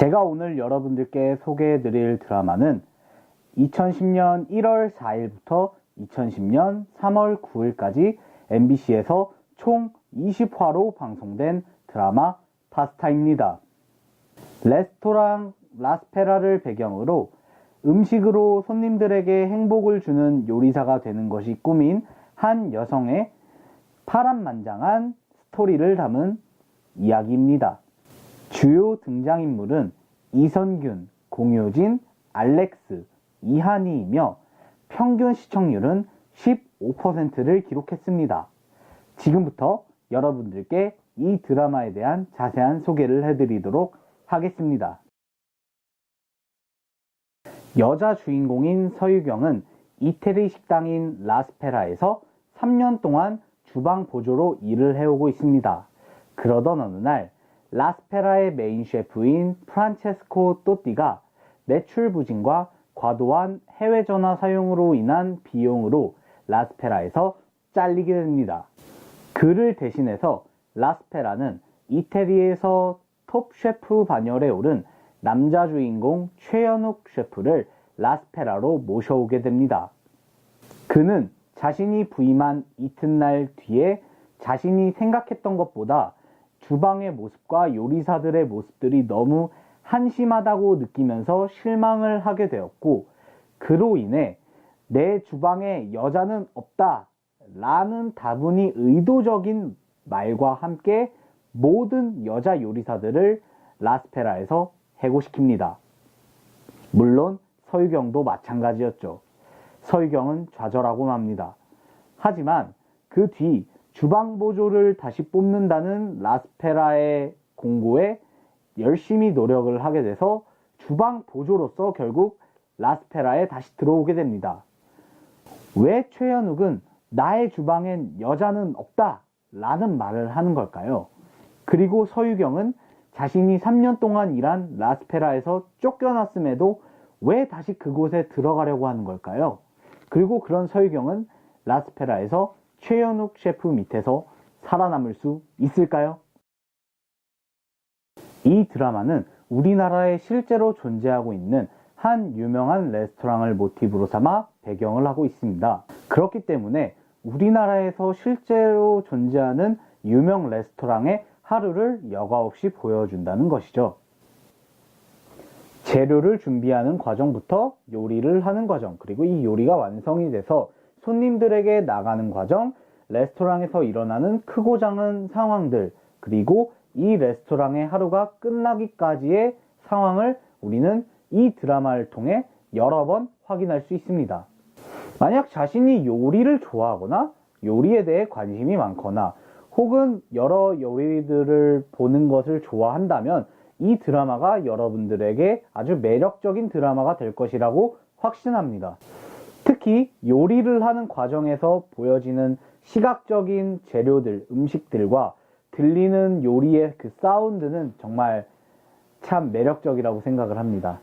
제가 오늘 여러분들께 소개해드릴 드라마는 2010년 1월 4일부터 2010년 3월 9일까지 MBC에서 총 20화로 방송된 드라마 파스타입니다. 레스토랑 라스페라를 배경으로 음식으로 손님들에게 행복을 주는 요리사가 되는 것이 꿈인 한 여성의 파란만장한 스토리를 담은 이야기입니다. 주요 등장인물은 이선균, 공효진, 알렉스, 이한이이며 평균 시청률은 15%를 기록했습니다. 지금부터 여러분들께 이 드라마에 대한 자세한 소개를 해드리도록 하겠습니다. 여자 주인공인 서유경은 이태리 식당인 라스페라에서 3년 동안 주방 보조로 일을 해오고 있습니다. 그러던 어느 날 라스페라의 메인 셰프인 프란체스코 또띠가 매출 부진과 과도한 해외 전화 사용으로 인한 비용으로 라스페라에서 잘리게 됩니다. 그를 대신해서 라스페라는 이태리에서 톱 셰프 반열에 오른 남자 주인공 최연욱 셰프를 라스페라로 모셔오게 됩니다. 그는 자신이 부임한 이튿날 뒤에 자신이 생각했던 것보다 주방의 모습과 요리사들의 모습들이 너무 한심하다고 느끼면서 실망을 하게 되었고, 그로 인해 내 주방에 여자는 없다 라는 다분히 의도적인 말과 함께 모든 여자 요리사들을 라스페라에서 해고시킵니다. 물론 서유경도 마찬가지였죠. 서유경은 좌절하고 맙니다. 하지만 그 뒤 주방 보조를 다시 뽑는다는 라스페라의 공고에 열심히 노력을 하게 돼서 주방 보조로서 결국 라스페라에 다시 들어오게 됩니다. 왜 최연욱은 나의 주방엔 여자는 없다 라는 말을 하는 걸까요? 그리고 서유경은 자신이 3년 동안 일한 라스페라에서 쫓겨났음에도 왜 다시 그곳에 들어가려고 하는 걸까요? 그리고 그런 서유경은 라스페라에서 최연욱 셰프 밑에서 살아남을 수 있을까요? 이 드라마는 우리나라에 실제로 존재하고 있는 한 유명한 레스토랑을 모티브로 삼아 배경을 하고 있습니다. 그렇기 때문에 우리나라에서 실제로 존재하는 유명 레스토랑의 하루를 여과 없이 보여준다는 것이죠. 재료를 준비하는 과정부터 요리를 하는 과정, 그리고 이 요리가 완성이 돼서 손님들에게 나가는 과정, 레스토랑에서 일어나는 크고 작은 상황들, 그리고 이 레스토랑의 하루가 끝나기까지의 상황을 우리는 이 드라마를 통해 여러 번 확인할 수 있습니다. 만약 자신이 요리를 좋아하거나 요리에 대해 관심이 많거나 혹은 여러 요리들을 보는 것을 좋아한다면 이 드라마가 여러분들에게 아주 매력적인 드라마가 될 것이라고 확신합니다. 특히 요리를 하는 과정에서 보여지는 시각적인 재료들, 음식들과 들리는 요리의 그 사운드는 정말 참 매력적이라고 생각을 합니다.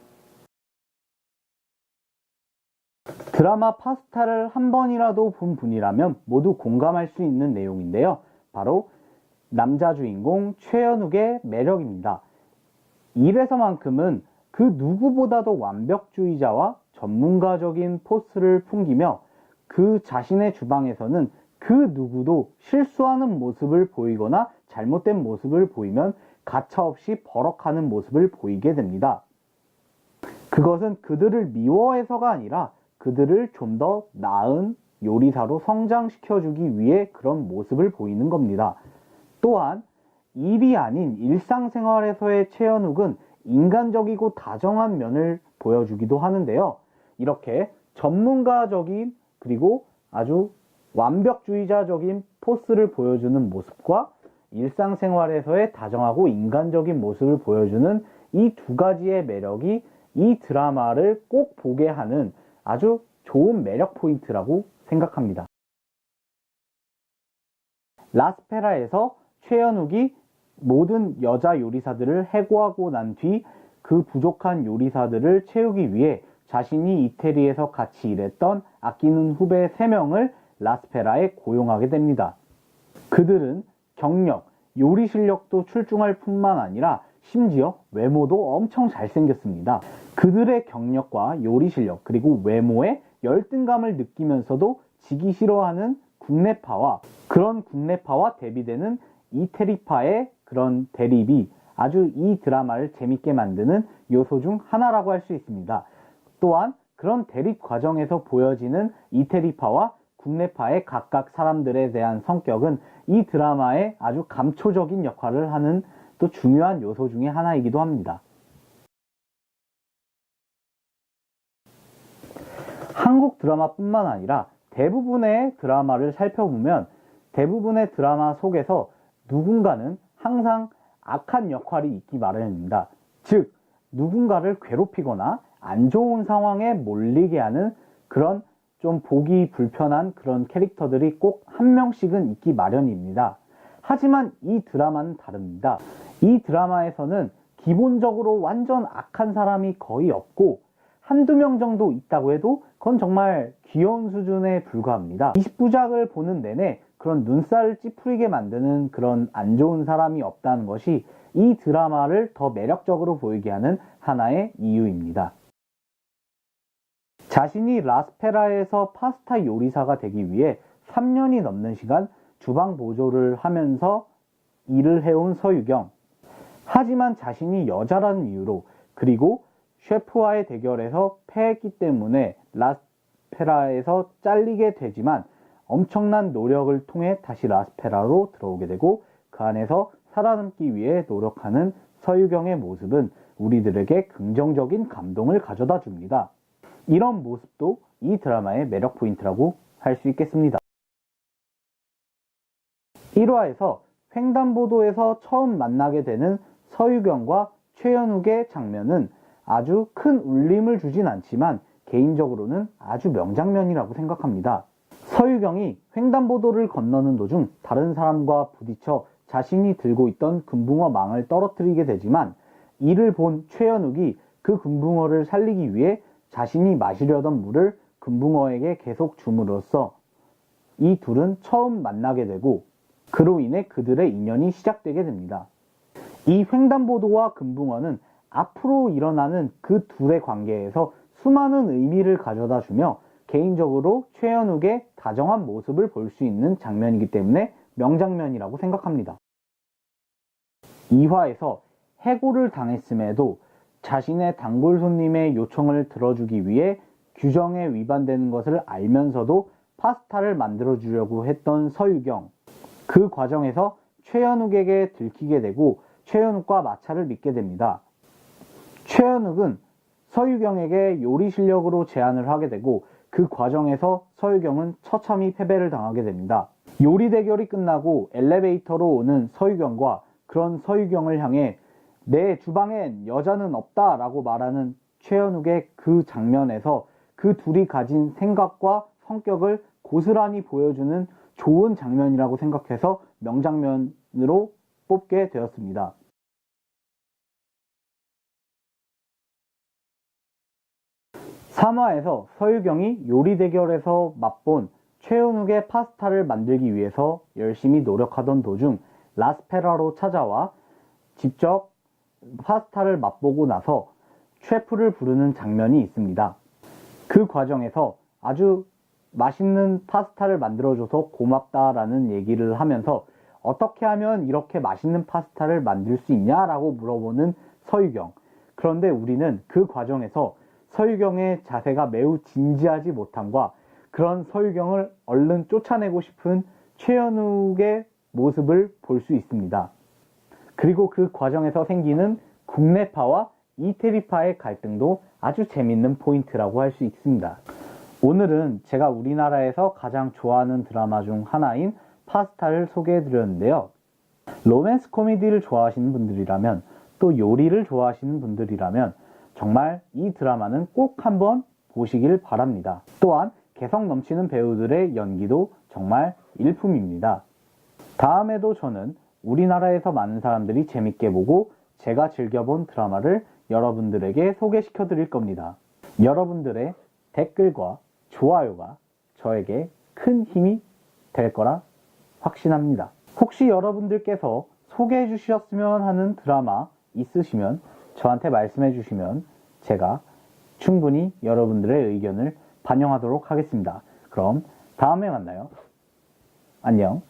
드라마 파스타를 한 번이라도 본 분이라면 모두 공감할 수 있는 내용인데요. 바로 남자 주인공 최연욱의 매력입니다. 이래서만큼은 그 누구보다도 완벽주의자와 전문가적인 포스를 풍기며 그 자신의 주방에서는 그 누구도 실수하는 모습을 보이거나 잘못된 모습을 보이면 가차없이 버럭하는 모습을 보이게 됩니다. 그것은 그들을 미워해서가 아니라 그들을 좀 더 나은 요리사로 성장시켜주기 위해 그런 모습을 보이는 겁니다. 또한 일이 아닌 일상생활에서의 최연욱은 인간적이고 다정한 면을 보여주기도 하는데요. 이렇게 전문가적인 그리고 아주 완벽주의자적인 포스를 보여주는 모습과 일상생활에서의 다정하고 인간적인 모습을 보여주는 이 두 가지의 매력이 이 드라마를 꼭 보게 하는 아주 좋은 매력 포인트라고 생각합니다. 라스페라에서 최연욱이 모든 여자 요리사들을 해고하고 난 뒤 그 부족한 요리사들을 채우기 위해 자신이 이태리에서 같이 일했던 아끼는 후배 3명을 라스페라에 고용하게 됩니다. 그들은 경력, 요리 실력도 출중할 뿐만 아니라 심지어 외모도 엄청 잘생겼습니다. 그들의 경력과 요리 실력 그리고 외모에 열등감을 느끼면서도 지기 싫어하는 국내파와 그런 국내파와 대비되는 이태리파의 그런 대립이 아주 이 드라마를 재밌게 만드는 요소 중 하나라고 할 수 있습니다. 또한 그런 대립 과정에서 보여지는 이태리파와 국내파의 각각 사람들에 대한 성격은 이 드라마에 아주 감초적인 역할을 하는 또 중요한 요소 중에 하나이기도 합니다. 한국 드라마뿐만 아니라 대부분의 드라마를 살펴보면 대부분의 드라마 속에서 누군가는 항상 악한 역할이 있기 마련입니다. 즉, 누군가를 괴롭히거나 안 좋은 상황에 몰리게 하는 그런 좀 보기 불편한 그런 캐릭터들이 꼭 한 명씩은 있기 마련입니다. 하지만 이 드라마는 다릅니다. 이 드라마에서는 기본적으로 완전 악한 사람이 거의 없고 한두 명 정도 있다고 해도 그건 정말 귀여운 수준에 불과합니다. 20부작을 보는 내내 그런 눈살을 찌푸리게 만드는 그런 안 좋은 사람이 없다는 것이 이 드라마를 더 매력적으로 보이게 하는 하나의 이유입니다. 자신이 라스페라에서 파스타 요리사가 되기 위해 3년이 넘는 시간 주방 보조를 하면서 일을 해온 서유경. 하지만 자신이 여자라는 이유로 그리고 셰프와의 대결에서 패했기 때문에 라스페라에서 잘리게 되지만 엄청난 노력을 통해 다시 라스페라로 들어오게 되고 그 안에서 살아남기 위해 노력하는 서유경의 모습은 우리들에게 긍정적인 감동을 가져다 줍니다. 이런 모습도 이 드라마의 매력 포인트라고 할 수 있겠습니다. 1화에서 횡단보도에서 처음 만나게 되는 서유경과 최연욱의 장면은 아주 큰 울림을 주진 않지만 개인적으로는 아주 명장면이라고 생각합니다. 서유경이 횡단보도를 건너는 도중 다른 사람과 부딪혀 자신이 들고 있던 금붕어 망을 떨어뜨리게 되지만 이를 본 최연욱이 그 금붕어를 살리기 위해 자신이 마시려던 물을 금붕어에게 계속 줌으로써 이 둘은 처음 만나게 되고 그로 인해 그들의 인연이 시작되게 됩니다. 이 횡단보도와 금붕어는 앞으로 일어나는 그 둘의 관계에서 수많은 의미를 가져다 주며 개인적으로 최연욱의 다정한 모습을 볼 수 있는 장면이기 때문에 명장면이라고 생각합니다. 2화에서 해고를 당했음에도 자신의 단골 손님의 요청을 들어주기 위해 규정에 위반되는 것을 알면서도 파스타를 만들어주려고 했던 서유경. 그 과정에서 최연욱에게 들키게 되고 최연욱과 마찰을 빚게 됩니다. 최연욱은 서유경에게 요리 실력으로 제안을 하게 되고 그 과정에서 서유경은 처참히 패배를 당하게 됩니다. 요리 대결이 끝나고 엘리베이터로 오는 서유경과 그런 서유경을 향해 내 주방엔 여자는 없다 라고 말하는 최연욱의 그 장면에서 그 둘이 가진 생각과 성격을 고스란히 보여주는 좋은 장면이라고 생각해서 명장면으로 뽑게 되었습니다. (3화에서) 서유경이 요리 대결에서 맛본 최연욱의 파스타를 만들기 위해서 열심히 노력하던 도중 라스페라로 찾아와 직접 파스타를 맛보고 나서 셰프를 부르는 장면이 있습니다. 그 과정에서 아주 맛있는 파스타를 만들어줘서 고맙다라는 얘기를 하면서 어떻게 하면 이렇게 맛있는 파스타를 만들 수 있냐라고 물어보는 서유경. 그런데 우리는 그 과정에서 서유경의 자세가 매우 진지하지 못함과 그런 서유경을 얼른 쫓아내고 싶은 최연욱의 모습을 볼 수 있습니다. 그리고 그 과정에서 생기는 국내파와 이태리파의 갈등도 아주 재밌는 포인트라고 할 수 있습니다. 오늘은 제가 우리나라에서 가장 좋아하는 드라마 중 하나인 파스타를 소개해드렸는데요. 로맨스 코미디를 좋아하시는 분들이라면 또 요리를 좋아하시는 분들이라면 정말 이 드라마는 꼭 한번 보시길 바랍니다. 또한 개성 넘치는 배우들의 연기도 정말 일품입니다. 다음에도 저는 우리나라에서 많은 사람들이 재밌게 보고 제가 즐겨본 드라마를 여러분들에게 소개시켜 드릴 겁니다. 여러분들의 댓글과 좋아요가 저에게 큰 힘이 될 거라 확신합니다. 혹시 여러분들께서 소개해 주셨으면 하는 드라마 있으시면 저한테 말씀해 주시면 제가 충분히 여러분들의 의견을 반영하도록 하겠습니다. 그럼 다음에 만나요. 안녕.